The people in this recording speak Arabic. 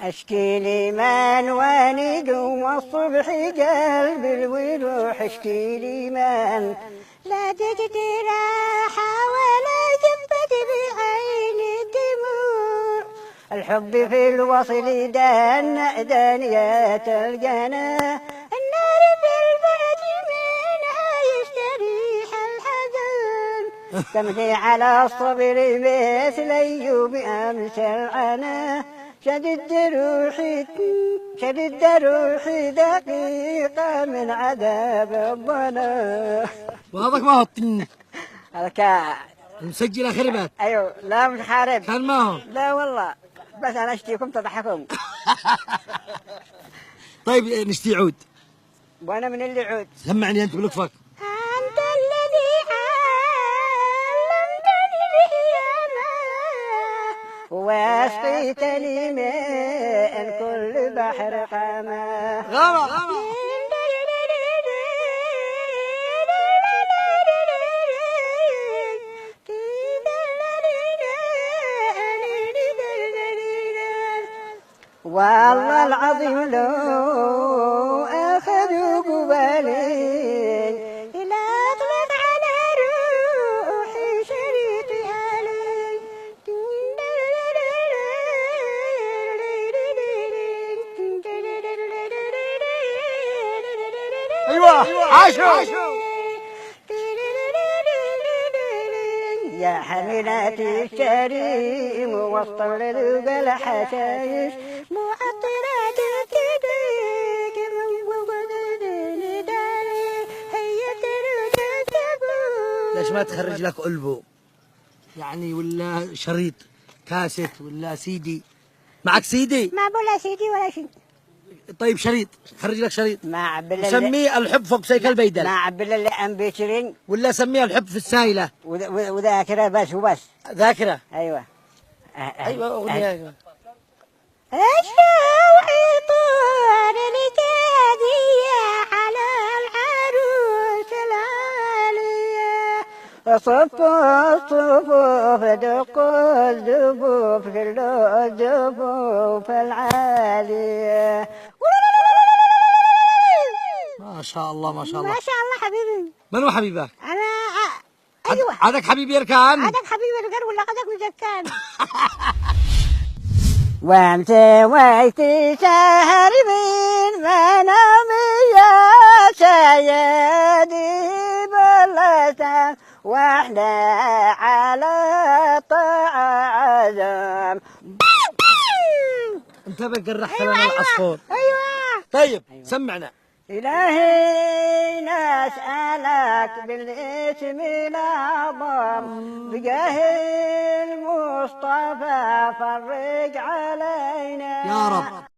أشكي لي من ونقوم الصبح قلب الوروح، أشكي لي من لا تجد راحة ولا جنبك بعين الدموع. الحب في الوصل دانية القنا، النار في البعد منها يستريح الحزن. تمضي على الصبر مثل أيوب أمس العنا، شدد روحي دقيقة من عذاب الظنا. وهذاك ما هو الطين هذاك مسجل خربت. ايوه لا مش حارب، كان ما هو. لا والله بس انا اشتيكم تضحكم. طيب نشتي عود وانا من اللي عود. سمعني انت بلطفك. انت الذي علمتني الهيامة واسقيتني من كل بحر حما. غامة والله العظيم لو أخذوا قبالي إلى أطلق على روحي شريطها لي. ايوه عاشوا يا حملاتي الشريم وسط الذوق الحشايش، معطرات تديك من وجودني داري هي ترتكبوا. ليش ما تخرج لك ألبو يعني ولا شريط كاسيت ولا سيدي؟ معك سيدي؟ ما بقول سيدي ولا شيء. طيب شريط، خرج لك شريط. ما عبل سميه الحب فوق سيك البيدل. ما عبل اللي أم بيشرين ولا سميه الحب في السايلة. وذاكرة بس وبس. ذاكرة. أيوة ايوه اغنية. الشوحي طار الجادية على العروس العالية، صفوا الصفوف دقوا الزفوف كلوا الزفوف العالية. ما شاء الله ما شاء الله ما شاء الله حبيبي. من هو حبيبك؟ أنا أيوة عادك حبيبي يركان؟ عادك حبيبي رجال ولا عادك مجكان. وامتى ويتي شهر من منامي يا سيدي بلسان، واحنا على طعام. انت بقرحت لنا العصفور. ايوه طيب سمعنا. إلهي نسألك بالاسم الأعظم بجاه المصطفى فرج علينا يا رب.